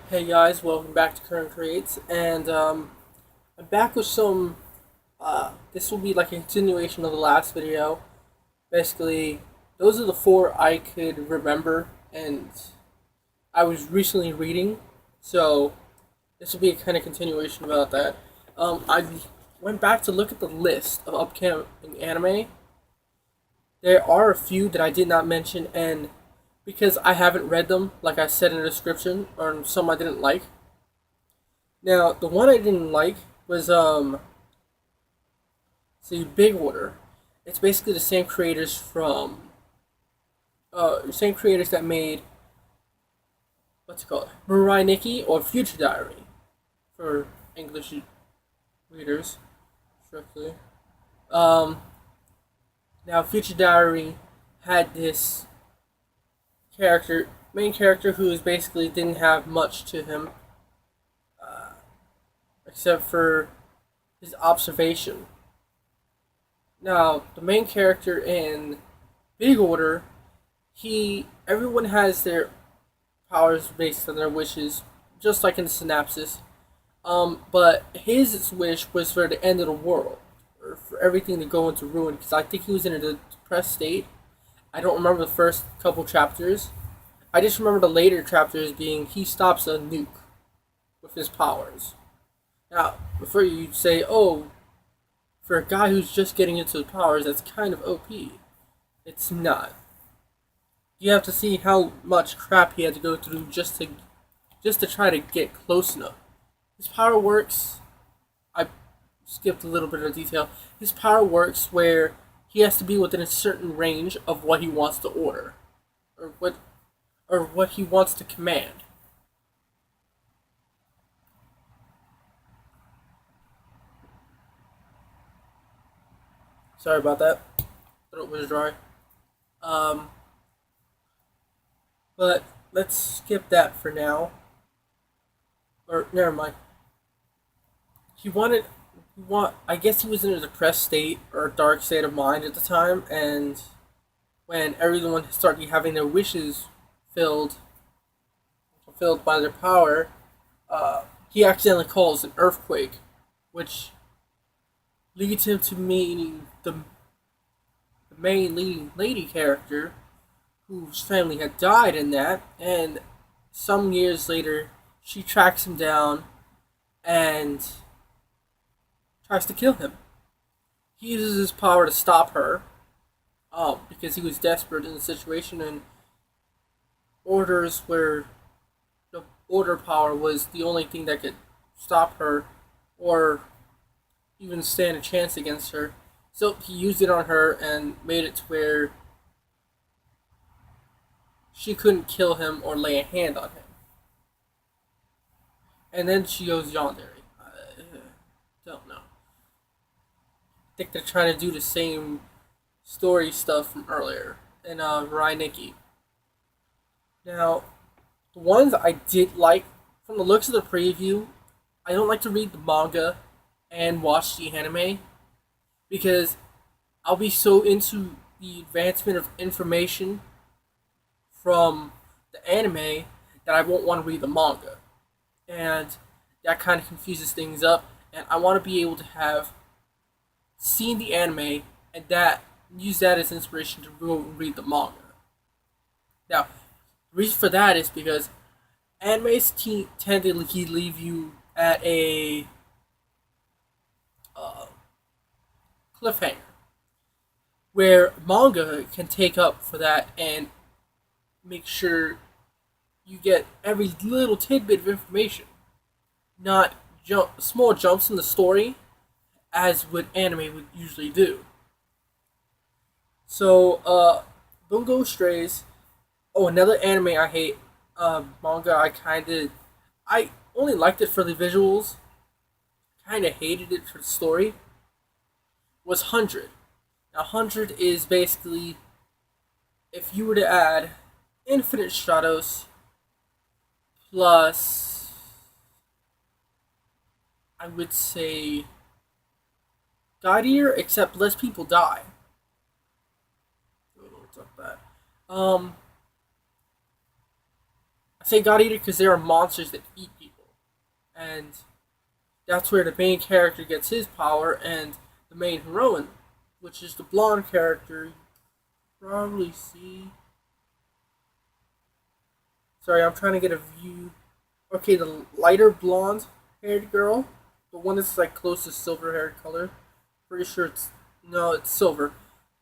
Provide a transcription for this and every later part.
Hey guys, welcome back to Current Creates, and I'm back with some. This will be like a continuation of the last video. Basically, those are the four I could remember, and I was recently reading, so this will be a kind of continuation about that. I went back to look at the list of upcoming anime. There are a few that I did not mention, and because I haven't read them, like I said in the description, or some I didn't like. Now, the one I didn't like was see Big Order. It's basically the same creators from same creators that made what's it called, Mirai Nikki or Future Diary for English readers, strictly. Um, Now Future Diary had this main character who is basically didn't have much to him except for his observation. Now, the main character in Big Order, he everyone has their powers based on their wishes, just like in Synapses. But his wish was for the end of the world, or for everything to go into ruin. Because I think he was in a depressed state. I don't remember the first couple chapters. I just remember the later chapters being he stops a nuke with his powers. Now, before you say, "Oh, for a guy who's just getting into his powers, that's kind of OP," it's not. You have to see how much crap he had to go through just to try to get close enough. His power works. I skipped a little bit of detail. His power works where he has to be within a certain range of what he wants to order, or what he wants to command. Sorry about that. Throat was dry. Um, but let's skip that for now. Or never mind. He wanted I guess he was in a depressed state or a dark state of mind at the time, and when everyone started having their wishes filled fulfilled by their power, he accidentally calls an earthquake, which leads him to meeting the main leading lady character, whose family had died in that, and some years later, she tracks him down and tries to kill him. He uses his power to stop her, because he was desperate in the situation, and orders where the order power was the only thing that could stop her or even stand a chance against her. So he used it on her and made it to where she couldn't kill him or lay a hand on him. And then she goes yandere. Don't know. I think they're trying to do the same story stuff from earlier in Mirai Nikki. Now, the ones I did like, from the looks of the preview, I don't like to read the manga and watch the anime because I'll be so into the advancement of information from the anime that I won't want to read the manga. And that kind of confuses things up. And I want to be able to have seen the anime and that use that as inspiration to go and read the manga. Now, the reason for that is because animes tend to leave you at a uh, cliffhanger, where manga can take up for that and make sure you get every little tidbit of information, not small jumps in the story as what anime would usually do. So, Bungo Strays. Oh, another anime I hate. Manga I only liked it for the visuals. Kind of hated it for the story. Was 100. Now, 100 is basically if you were to add Infinite Stratos plus, I would say, God Eater, except less people die. What's up that? Um, I say God Eater because there are monsters that eat people, and that's where the main character gets his power, and the main heroine, which is the blonde character, you probably see. Sorry, I'm trying to get a view. Okay, the lighter blonde haired girl, the one that's like close to silver haired color. Pretty sure it's no, it's silver.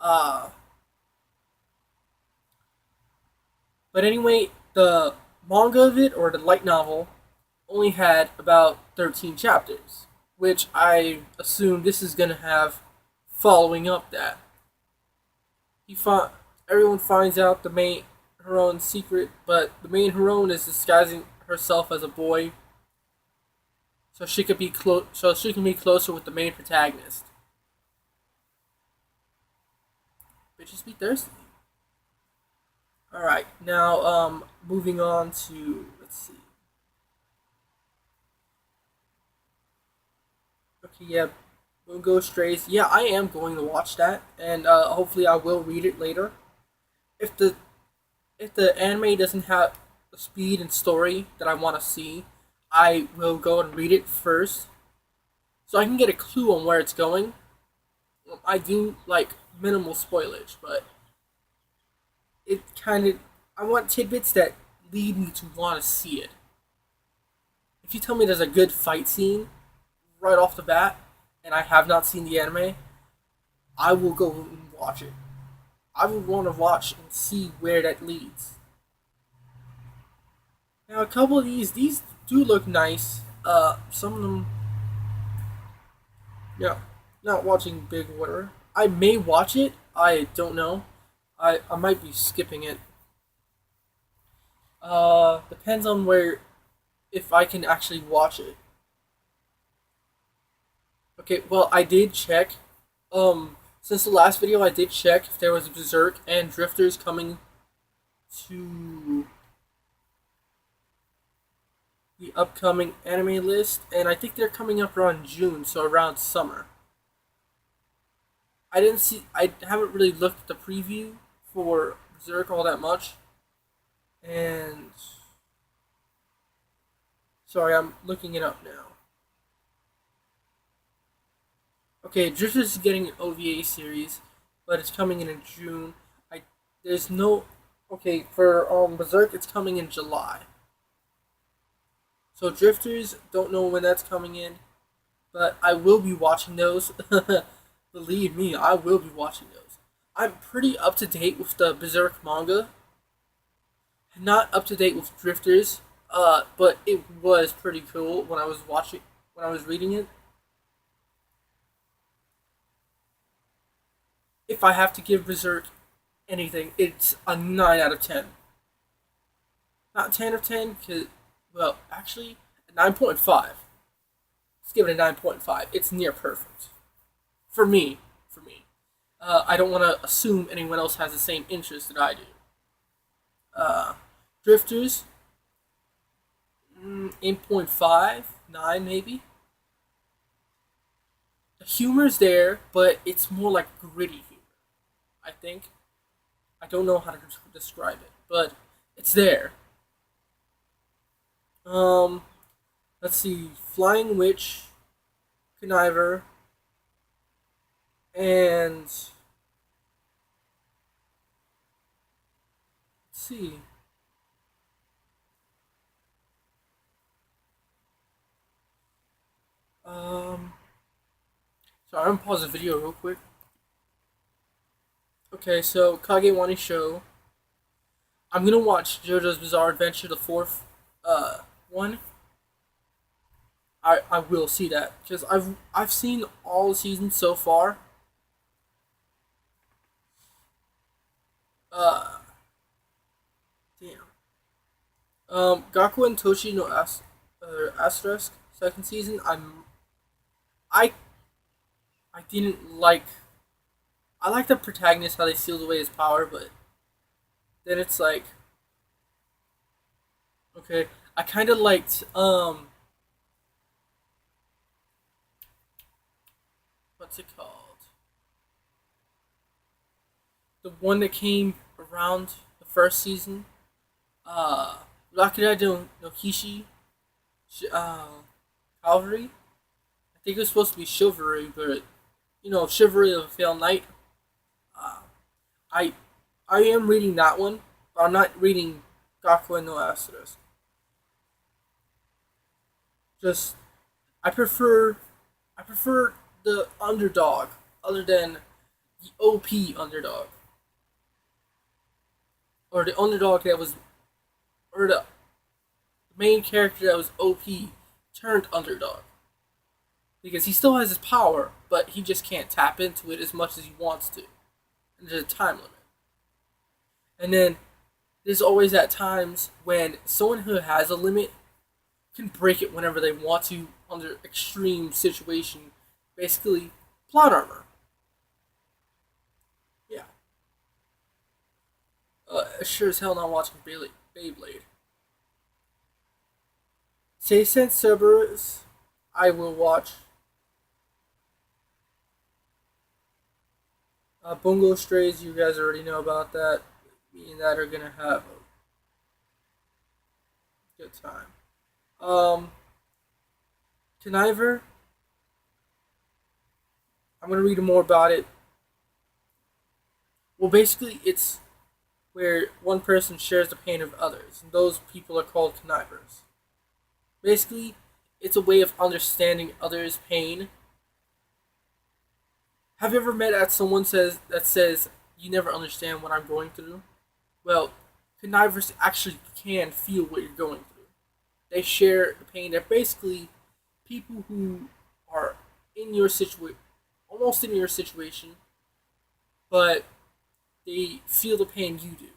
Uh, but anyway, the manga of it or the light novel only had about 13 chapters, which I assume this is gonna have following up that. He fi- Everyone finds out the main heroine's secret, but the main heroine is disguising herself as a boy so she can be closer with the main protagonist. Bitches be thirsty. All right, now moving on to let's see. Okay, yeah, Bungo Strays. Yeah, I am going to watch that, and hopefully I will read it later. If the if the anime doesn't have the speed and story that I want to see, I will go and read it first, so I can get a clue on where it's going. I do like minimal spoilage, but it kind of I want tidbits that lead me to want to see it. If you tell me there's a good fight scene right off the bat, and I have not seen the anime, I will go and watch it. I would want to watch and see where that leads. Now, a couple of these do look nice. Some of them, yeah, not watching Big Water. I may watch it. I don't know. I might be skipping it. Depends on where, if I can actually watch it. Okay, well, I did check. Since the last video, I did check if there was Berserk and Drifters coming to the upcoming anime list, and I think they're coming up around June, so around summer. I haven't really looked at the preview for Berserk all that much, and sorry, I'm looking it up now. Okay, Drifters is getting an OVA series, but it's coming in June. I there's no okay for Berserk. It's coming in July. So Drifters don't know when that's coming in, but I will be watching those. Believe me, I will be watching those. I'm pretty up to date with the Berserk manga. Not up to date with Drifters, but it was pretty cool when I was reading it. If I have to give Berserk anything, it's a 9 out of 10. Not 10 of 10, because, well, actually, 9.5. Let's give it a 9.5. It's near perfect. For me. For me. I don't want to assume anyone else has the same interest that I do. Uh, Drifters, 8.5, 9 maybe. The humor's there, but it's more like gritty humor, I think. I don't know how to describe it, but it's there. Um, let's see, Flying Witch, Conniver, and let's see. Um, sorry, I'm gonna pause the video real quick. Okay, so Kagewani Show. I'm gonna watch JoJo's Bizarre Adventure, the fourth one. I will see that because I've seen all the seasons so far. Uh, damn. Gaku and Toshi no Asterisk second season. I I didn't like. I like the protagonist how they sealed away his power, but then it's like okay. I kind of liked what's it called? The one that came around the first season. Uh, Rakurai no Kishi Cavalry. I think it was supposed to be Chivalry, but Chivalry of a Failed Knight. Uh, I I am reading that one, but I'm not reading Gakuen no Asterisk. Just I prefer I prefer the underdog other than the OP underdog or the underdog that was or the main character that was OP turned underdog because he still has his power, but he just can't tap into it as much as he wants to. And there's a time limit. And then there's always at times when someone who has a limit can break it whenever they want to under extreme situation. Basically, plot armor. Yeah. Sure as hell not watching Beyblade. Seisen Cerberus, I will watch. Bungo Strays, you guys already know about that. Me and that are gonna have a good time. Um, Conniver, I'm gonna read more about it. Well, basically, it's where one person shares the pain of others, and those people are called connivers. Basically, it's a way of understanding others' pain. Have you ever met at someone says you never understand what I'm going through? Well, connivers actually can feel what you're going through. They share the pain. They're basically people who are in your situation, almost in your situation, but they feel the pain you do,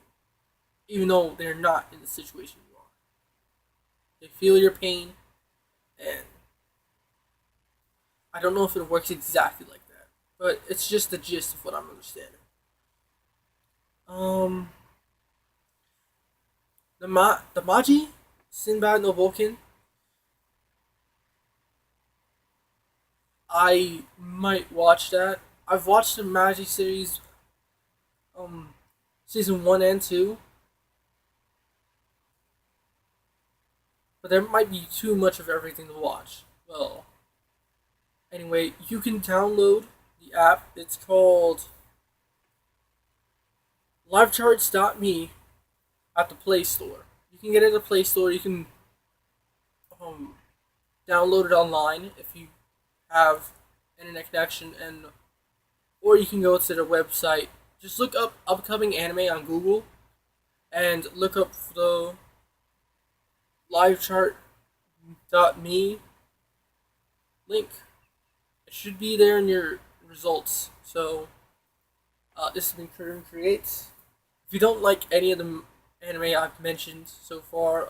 even though they're not in the situation you are. They feel your pain, and I don't know if it works exactly like that, but it's just the gist of what I'm understanding. Um, the Maji Sinbad no Boken. I might watch that. I've watched the Maji series, um, season 1 and 2, but there might be too much of everything to watch. Well, anyway, you can download the app. It's called LiveCharts.me at the Play Store. You can get it at the Play Store. You can um, download it online if you have internet connection, and or you can go to their website. Just look up upcoming anime on Google and look up the LiveChart.me link. It should be there in your results. So this has been Curtain Creates. If you don't like any of the anime I've mentioned so far,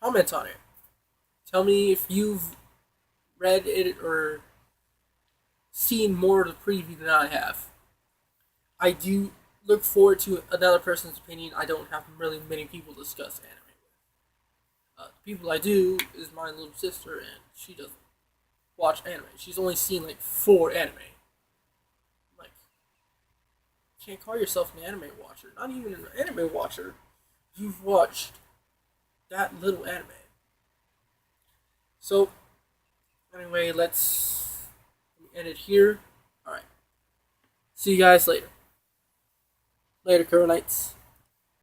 comment on it. Tell me if you've read it or seen more of the preview than I have. I do look forward to another person's opinion. I don't have really many people discuss anime with. The people I do is my little sister, and she doesn't watch anime. She's only seen like 4 anime. Like, you can't call yourself an anime watcher. Not even an anime watcher. You've watched that little anime. So, anyway, let's end it here. Alright. See you guys later. Later, Coronites.